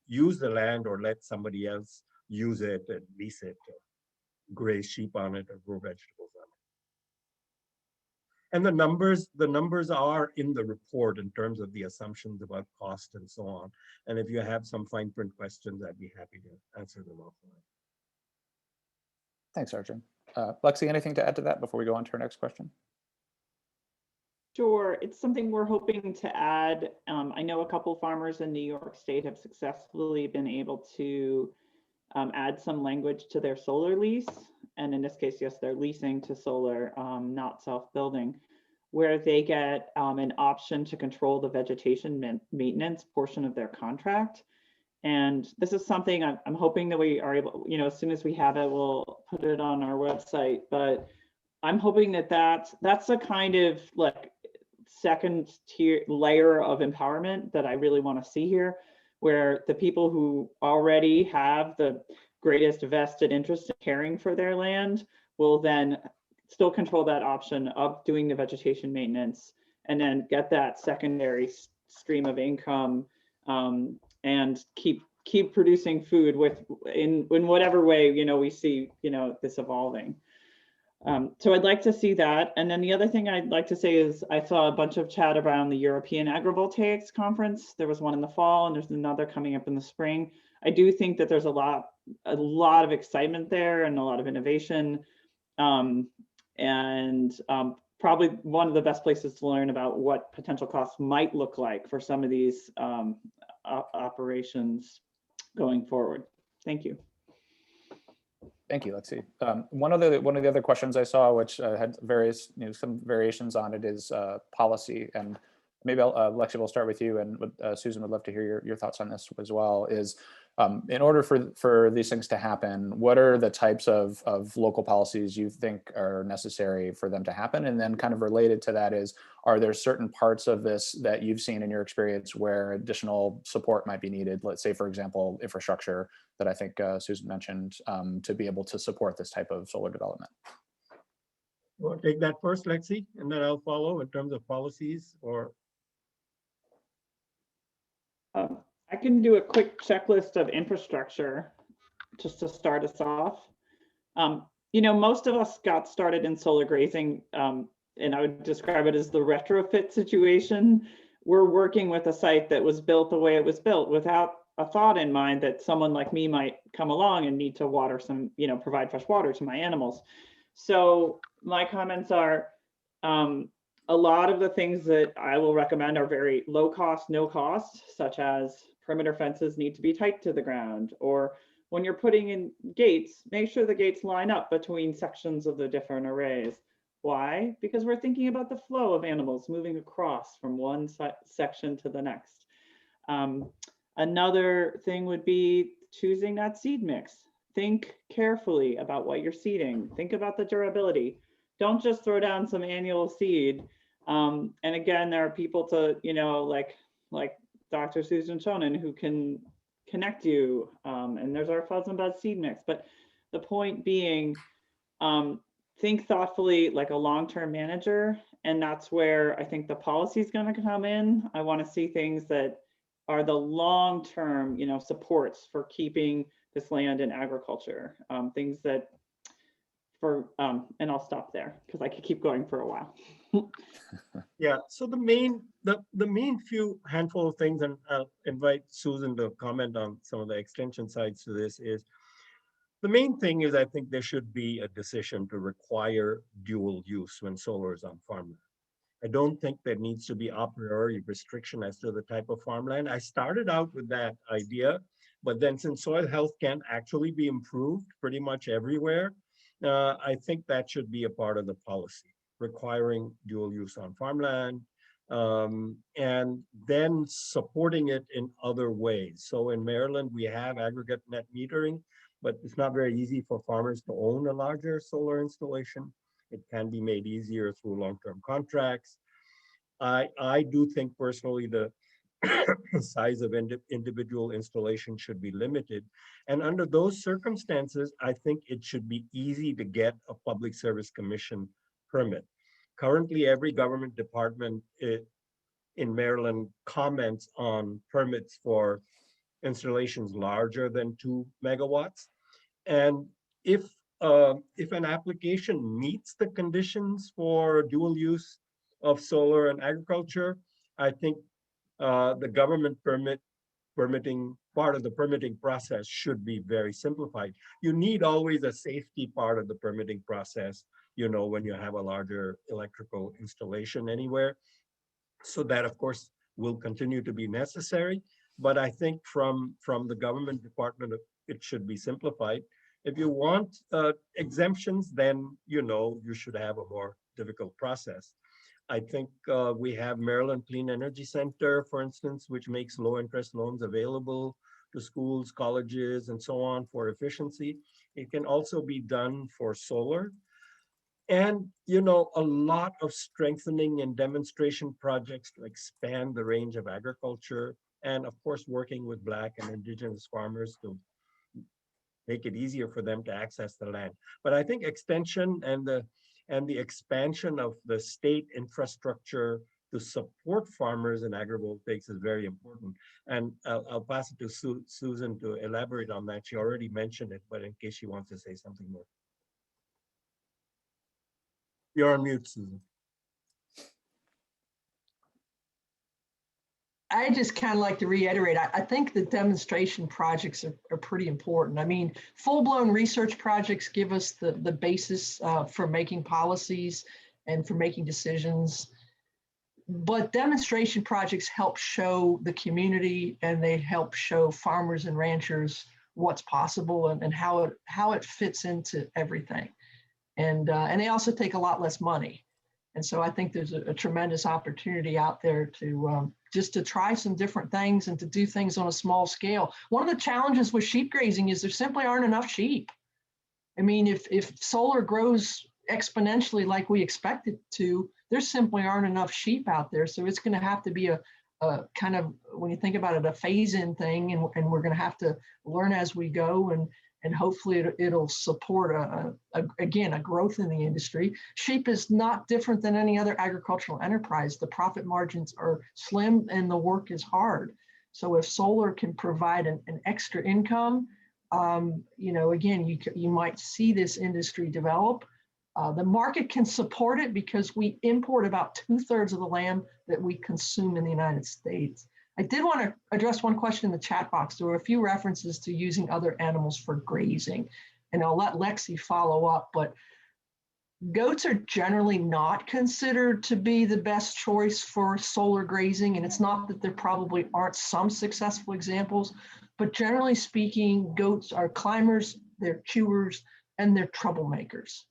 use the land or let somebody else use it and lease it, or graze sheep on it or grow vegetables on And the numbers are in the report in terms of the assumptions about cost and so on. And if you have some fine print questions, I'd be happy to answer them offline. Thanks, Arjun. Lexi, anything to add to that before we go on to our next question? Sure, it's something we're hoping to add. I know a couple farmers in New York State have successfully been able to add some language to their solar lease. And in this case, yes, they're leasing to solar, not self-building, where they get an option to control the vegetation maintenance portion of their contract. And this is something I'm hoping that we are able, as soon as we have it, we'll put it on our website. But I'm hoping that that's a kind of like second tier layer of empowerment that I really want to see here, where the people who already have the greatest vested interest in caring for their land will then still control that option of doing the vegetation maintenance and then get that secondary stream of income and keep producing food in whatever way we see this evolving. So I'd like to see that. And then the other thing I'd like to say is I saw a bunch of chat around the European Agrivoltaics Conference. There was one in the fall and there's another coming up in the spring. I do think that there's a lot of excitement there and a lot of innovation. Probably one of the best places to learn about what potential costs might look like for some of these operations going forward. Thank you. Thank you, Lexi. One of the other questions I saw, which had various, some variations on it, is policy. And maybe Lexi, we'll start with you, and Susan would love to hear your thoughts on this as well. Is in order for these things to happen, what are the types of local policies you think are necessary for them to happen? And then kind of related to that is, are there certain parts of this that you've seen in your experience where additional support might be needed? Let's say, for example, infrastructure that I think Susan mentioned, to be able to support this type of solar development. You want to take that first, Lexi, and then I'll follow in terms of policies, or? I can do a quick checklist of infrastructure just to start us off. Most of us got started in solar grazing, and I would describe it as the retrofit situation. We're working with a site that was built the way it was built without a thought in mind that someone like me might come along and need to water some, provide fresh water to my animals. So my comments are, a lot of the things that I will recommend are very low cost, no cost, such as perimeter fences need to be tight to the ground, or when you're putting in gates, make sure the gates line up between sections of the different arrays. Why? Because we're thinking about the flow of animals moving across from one section to the next. Another thing would be choosing that seed mix. Think carefully about what you're seeding. Think about the durability. Don't just throw down some annual seed. And again, there are people to, like Dr. Susan Shonin, who can connect you. And there's our fuzz and buzz seed mix. But the point being, think thoughtfully like a long-term manager. And that's where I think the policy is going to come in. I want to see things that are the long-term, supports for keeping this land in agriculture. Things that and I'll stop there because I could keep going for a while. Yeah, so the main few handful of things, and I'll invite Susan to comment on some of the extension sides to this, is the main thing is I think there should be a decision to require dual use when solar is on farmland. I don't think there needs to be a priori restriction as to the type of farmland. I started out with that idea, but then since soil health can actually be improved pretty much everywhere, I think that should be a part of the policy, requiring dual use on farmland, and then supporting it in other ways. So in Maryland, we have aggregate net metering, but it's not very easy for farmers to own a larger solar installation. It can be made easier through long-term contracts. I do think personally the size of individual installation should be limited. And under those circumstances, I think it should be easy to get a Public Service Commission permit. Currently, every government department in Maryland comments on permits for installations larger than 2 megawatts. And if if an application meets the conditions for dual use of solar and agriculture, I think the government permitting part of the permitting process should be very simplified. You need always a safety part of the permitting process, you know, when you have a larger electrical installation anywhere. So that, of course, will continue to be necessary. But I think from the government department, it should be simplified. If you want exemptions, then, you know, you should have a more difficult process. I think we have Maryland Clean Energy Center, for instance, which makes low interest loans available to schools, colleges, and so on for efficiency. It can also be done for solar. And, you know, a lot of strengthening and demonstration projects to expand the range of agriculture, and of course, working with Black and Indigenous farmers to make it easier for them to access the land. But I think extension and the expansion of the state infrastructure to support farmers in agrivoltaics is very important. And I'll pass it to Susan to elaborate on that. She already mentioned it, but in case she wants to say something more. You're on mute, Susan. I just kind of like to reiterate, I think the demonstration projects are pretty important. I mean, full-blown research projects give us the basis for making policies and for making decisions. But demonstration projects help show the community, and they help show farmers and ranchers what's possible and how it fits into everything. And they also take a lot less money. And so I think there's a tremendous opportunity out there to just to try some different things and to do things on a small scale. One of the challenges with sheep grazing is there simply aren't enough sheep. I mean, if solar grows exponentially like we expect it to, there simply aren't enough sheep out there. So it's going to have to be a kind of, when you think about it, a phase-in thing, and we're going to have to learn as we go, and hopefully it'll support again a growth in the industry. Sheep is not different than any other agricultural enterprise. The profit margins are slim and the work is hard. So if solar can provide an extra income, you know, again, you might see this industry develop. The market can support it because we import about 2/3 of the lamb that we consume in the United States. I did want to address one question in the chat box. There were a few references to using other animals for grazing, and I'll let Lexi follow up, but goats are generally not considered to be the best choice for solar grazing. And it's not that there probably aren't some successful examples, but generally speaking, goats are climbers, they're chewers, and they're troublemakers.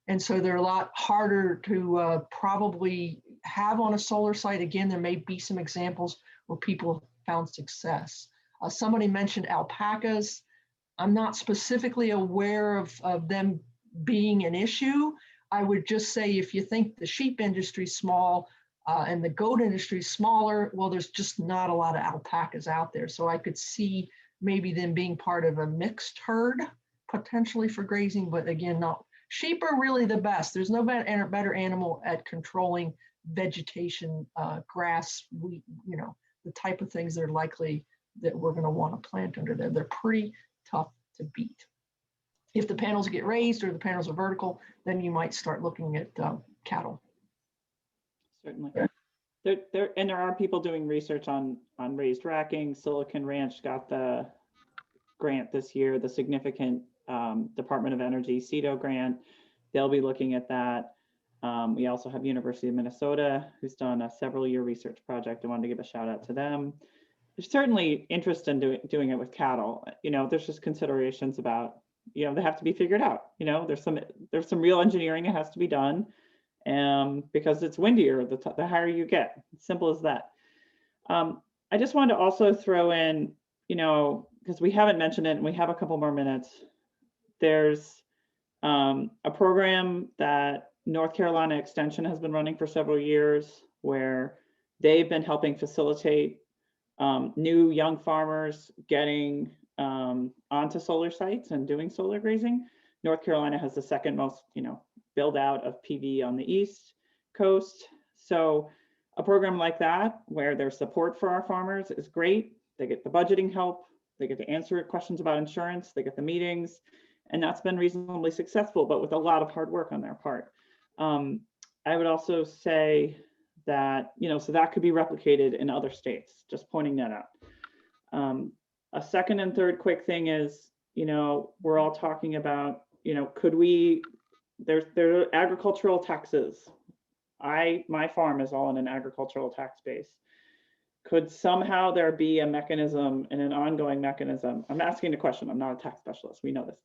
And so they're a lot harder to probably have on a solar site. Again, there may be some examples where people found success. Somebody mentioned alpacas. I'm not specifically aware of them being an issue. I would just say if you think the sheep industry is small and the goat industry is smaller, well, there's just not a lot of alpacas out there. So I could see maybe them being part of a mixed herd potentially for grazing, but again, not. Sheep are really the best. There's no better animal at controlling vegetation, grass, wheat, you know, the type of things that are likely that we're going to want to plant under there. They're pretty tough to beat. If the panels get raised or the panels are vertical, then you might start looking at cattle. Certainly. There are people doing research on raised racking. Silicon Ranch got the grant this year, the significant Department of Energy CEDO grant. They'll be looking at that. We also have University of Minnesota, who's done a several-year research project. I wanted to give a shout out to them. There's certainly interest in doing it with cattle. You know, there's just considerations about, you know, they have to be figured out. You know, there's some real engineering that has to be done, because it's windier the higher you get. Simple as that. I just wanted to also throw in, you know, because we haven't mentioned it and we have a couple more minutes. There's a program that North Carolina Extension has been running for several years, where they've been helping facilitate new young farmers getting onto solar sites and doing solar grazing. North Carolina has the second most, you know, build out of PV on the East Coast. So a program like that, where there's support for our farmers, is great. They get the budgeting help, they get to answer questions about insurance, they get the meetings, And that's been reasonably successful, but with a lot of hard work on their part. I would also say that, so that could be replicated in other states, just pointing that out. A second and third quick thing is, we're all talking about, could we, there are agricultural taxes. My farm is all in an agricultural tax base. Could somehow there be a mechanism and an ongoing mechanism? I'm asking a question, I'm not a tax specialist, we know this,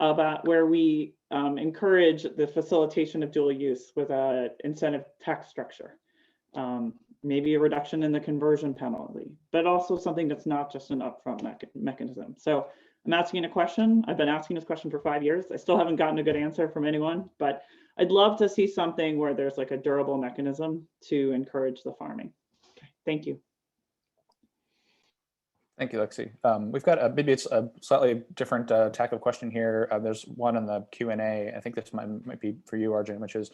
about where we encourage the facilitation of dual use with a incentive tax structure. Maybe a reduction in the conversion penalty, but also something that's not just an upfront mechanism. So I'm asking a question. I've been asking this question for 5 years. I still haven't gotten a good answer from anyone, but I'd love to see something where there's like a durable mechanism to encourage the farming. Okay, thank you. Thank you, Lexi. We've got maybe it's a slightly different tack of question here. There's one in the Q&A. I think this might be for you, Arjun, which is,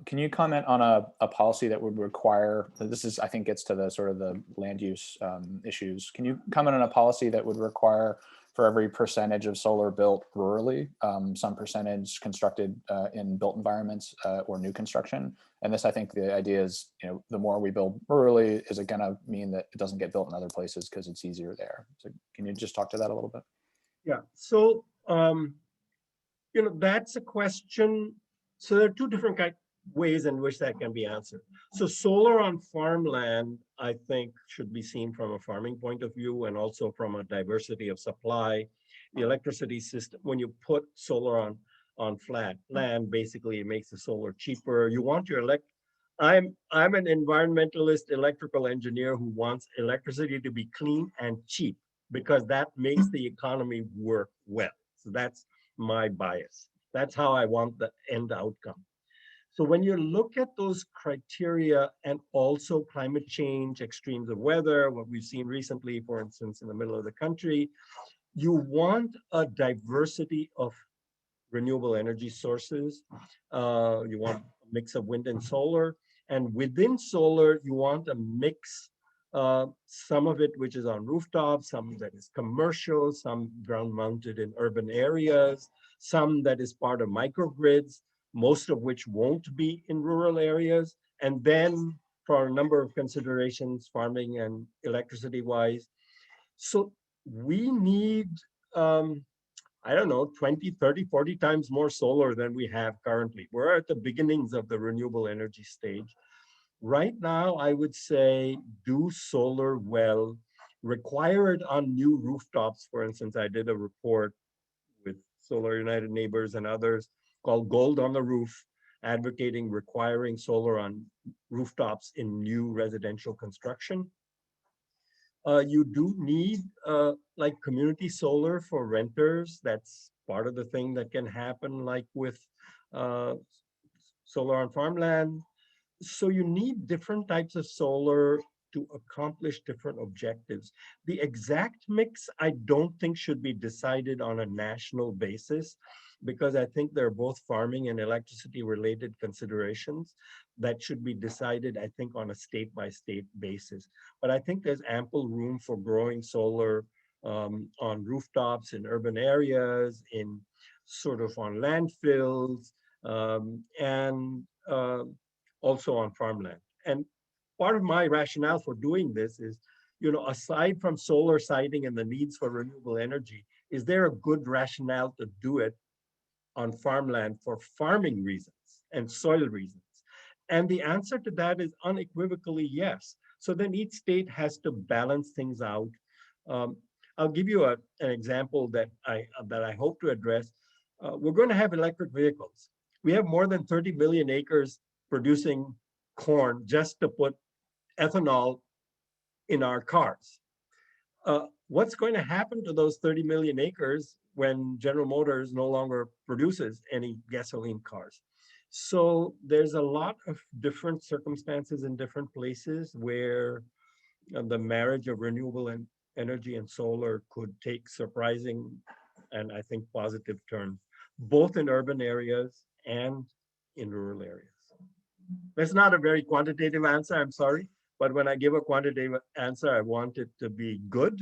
can you comment on a policy that would require, this is, I think gets to the sort of the land use issues. Can you comment on a policy that would require for every percentage of solar built rurally, some percentage constructed in built environments or new construction? And this, I think the idea is, the more we build rurally, is it going to mean that it doesn't get built in other places because it's easier there? So can you just talk to that a little bit? Yeah, so, that's a question. So there are two different ways in which that can be answered. So solar on farmland, I think, should be seen from a farming point of view and also from a diversity of supply. The electricity system, when you put solar on flat land, basically it makes the solar cheaper. You want your I'm an environmentalist electrical engineer who wants electricity to be clean and cheap because that makes the economy work well. So that's my bias. That's how I want the end outcome. So when you look at those criteria and also climate change, extremes of weather, what we've seen recently, for instance, in the middle of the country, you want a diversity of renewable energy sources. You want a mix of wind and solar. And within solar, you want a mix, some of it which is on rooftops, some that is commercial, some ground mounted in urban areas, some that is part of microgrids, most of which won't be in rural areas. And then for a number of considerations, farming and electricity wise. So we need, I don't know, 20, 30, 40 times more solar than we have currently. We're at the beginnings of the renewable energy stage. Right now, I would say do solar well, require it on new rooftops. For instance, I did a report with Solar United Neighbors and others called Gold on the Roof, advocating requiring solar on rooftops in new residential construction. You do need like community solar for renters. That's part of the thing that can happen, like with solar on farmland. So you need different types of solar to accomplish different objectives. The exact mix, I don't think should be decided on a national basis, because I think they're both farming and electricity related considerations that should be decided, I think, on a state-by-state basis. But I think there's ample room for growing solar on rooftops in urban areas, in sort of on landfills, and also on farmland. And part of my rationale for doing this is, aside from solar siting and the needs for renewable energy, is there a good rationale to do it on farmland for farming reasons and soil reasons? And the answer to that is unequivocally yes. So then each state has to balance things out. I'll give you an example that I hope to address. We're going to have electric vehicles. We have more than 30 million acres producing corn just to put ethanol in our cars. What's going to happen to those 30 million acres when General Motors no longer produces any gasoline cars? So there's a lot of different circumstances in different places where the marriage of renewable energy and solar could take surprising and I think positive turns, both in urban areas and in rural areas. That's not a very quantitative answer, I'm sorry, but when I give a quantitative answer, I want it to be good.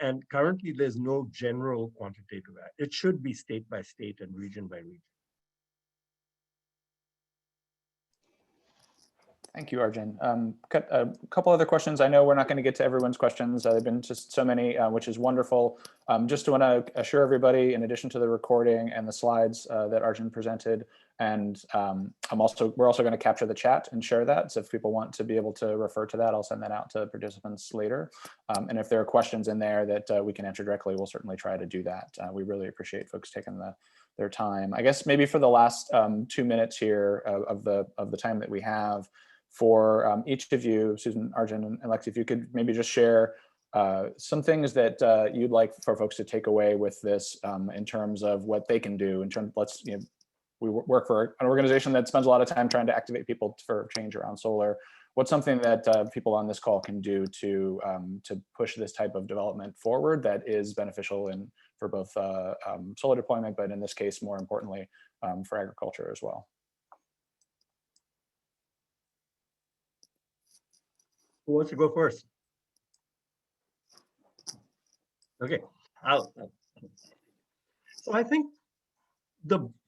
And currently there's no general quantitative act. It should be state by state and region by region. Thank you, Arjun. Got a couple other questions. I know we're not going to get to everyone's questions. There have been just so many, which is wonderful. Just want to assure everybody, in addition to the recording and the slides that Arjun presented, and we're also going to capture the chat and share that. So if people want to be able to refer to that, I'll send that out to participants later. And if there are questions in there that we can answer directly, we'll certainly try to do that. We really appreciate folks taking their time. I guess maybe for the last 2 minutes here of the time that we have, for each of you, Susan, Arjun, and Lexi, if you could maybe just share some things that you'd like for folks to take away with this in terms of what they can do. In terms, we work for an organization that spends a lot of time trying to activate people for change around solar. What's something that people on this call can do to push this type of development forward that is beneficial for both solar deployment, but in this case, more importantly, for agriculture as well? Who wants to go first? Okay, so I think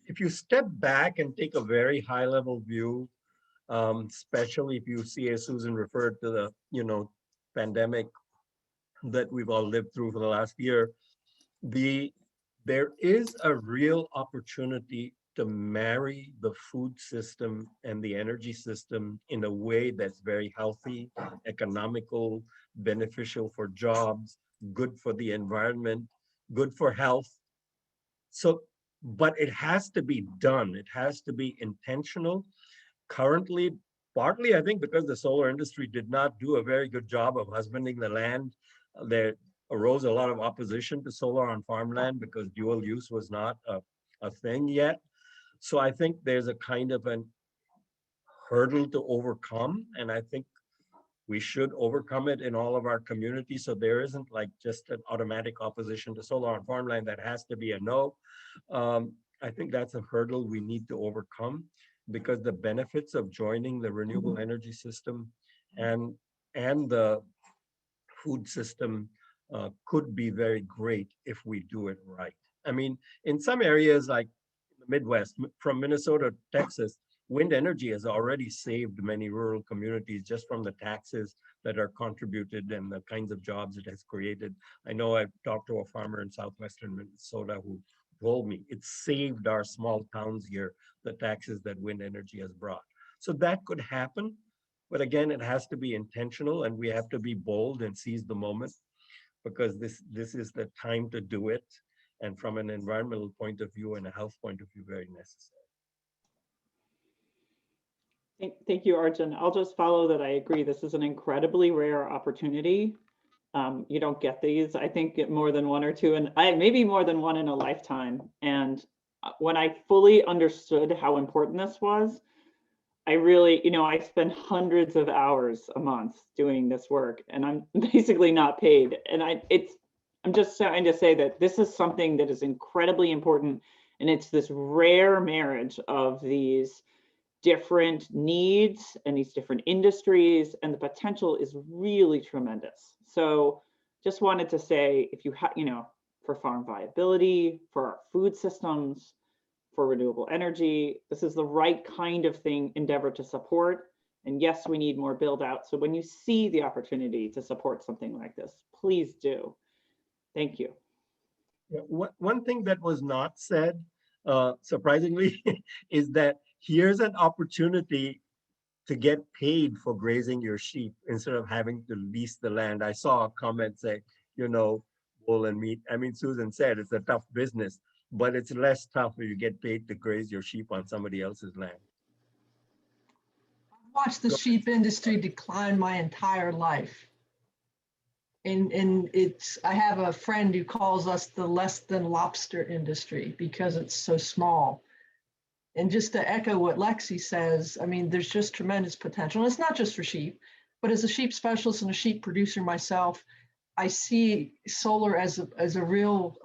if you step back and take a very high level view, especially if you see, as Susan referred to, the pandemic that we've all lived through for the last year, there is a real opportunity to marry the food system and the energy system in a way that's very healthy, economical, beneficial for jobs, good for the environment, good for health. So, but it has to be done. It has to be intentional. Currently, partly, I think, because the solar industry did not do a very good job of husbanding the land, there arose a lot of opposition to solar on farmland because dual use was not a thing yet. So I think there's a kind of an hurdle to overcome, and I think we should overcome it in all of our communities. So there isn't like just an automatic opposition to solar on farmland that has to be a no. I think that's a hurdle we need to overcome, because the benefits of joining the renewable energy system and the food system could be very great if we do it right. I mean, in some areas like the Midwest, from Minnesota to Texas, wind energy has already saved many rural communities just from the taxes that are contributed and the kinds of jobs it has created. I know I've talked to a farmer in southwestern Minnesota who told me it saved our small towns here, the taxes that wind energy has brought. So that could happen, but again, it has to be intentional, and we have to be bold and seize the moment, because this is the time to do it. And from an environmental point of view and a health point of view, very necessary. Thank you, Arjun. I'll just follow that. I agree. This is an incredibly rare opportunity. You don't get these, I think, more than one or two, and maybe more than one in a lifetime. And when I fully understood how important this was, I really, I spend hundreds of hours a month doing this work, and I'm basically not paid. And I'm just trying to say that this is something that is incredibly important, and it's this rare marriage of these different needs and these different industries, and the potential is really tremendous. So just wanted to say, if you have, for farm viability, for our food systems, for renewable energy, this is the right kind of endeavor to support. And yes, we need more build out. So when you see the opportunity to support something like this, please do. Thank you. Yeah, one thing that was not said, surprisingly, is that here's an opportunity to get paid for grazing your sheep instead of having to lease the land. I saw a comment say, wool and meat. I mean, Susan said it's a tough business, but it's less tough if you get paid to graze your sheep on somebody else's land. I've watched the sheep industry decline my entire life. And I have a friend who calls us the less than lobster industry because it's so small. And just to echo what Lexi says, I mean, there's just tremendous potential. And it's not just for sheep, but as a sheep specialist and a sheep producer myself, I see solar as a real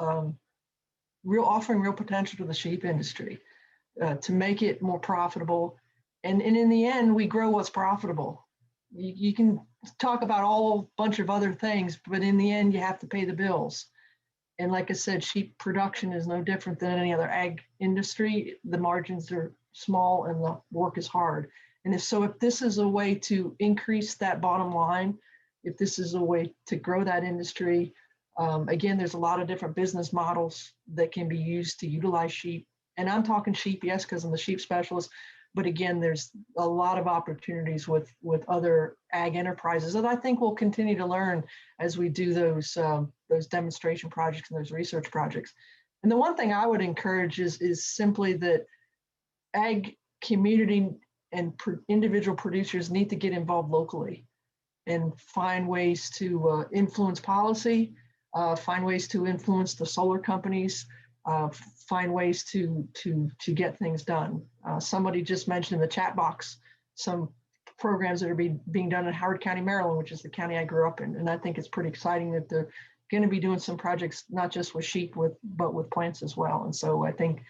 offering real potential to the sheep industry to make it more profitable. And in the end, we grow what's profitable. You can talk about all bunch of other things, but in the end, you have to pay the bills. And like I said, sheep production is no different than any other ag industry. The margins are small and the work is hard. And if this is a way to increase that bottom line, if this is a way to grow that industry, again, there's a lot of different business models that can be used to utilize sheep. And I'm talking sheep, yes, because I'm the sheep specialist. But again, there's a lot of opportunities with other ag enterprises that I think we'll continue to learn as we do those demonstration projects and those research projects. And the one thing I would encourage is simply that ag community and individual producers need to get involved locally and find ways to influence policy, find ways to influence the solar companies, find ways to get things done. Somebody just mentioned in the chat box some programs that are being done in Howard County, Maryland, which is the county I grew up in. And I think it's pretty exciting that they're going to be doing some projects, not just with sheep, but with plants as well. And so I think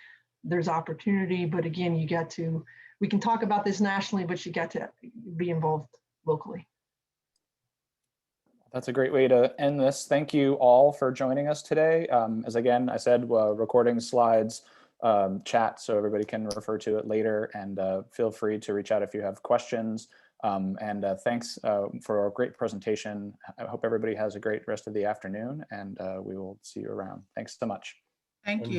there's opportunity, but again, we can talk about this nationally, but you got to be involved locally. That's a great way to end this. Thank you all for joining us today. As again, I said, recording slides, chat, so everybody can refer to it later, and feel free to reach out if you have questions. Thanks for a great presentation. I hope everybody has a great rest of the afternoon, and we will see you around. Thanks so much. Thank you.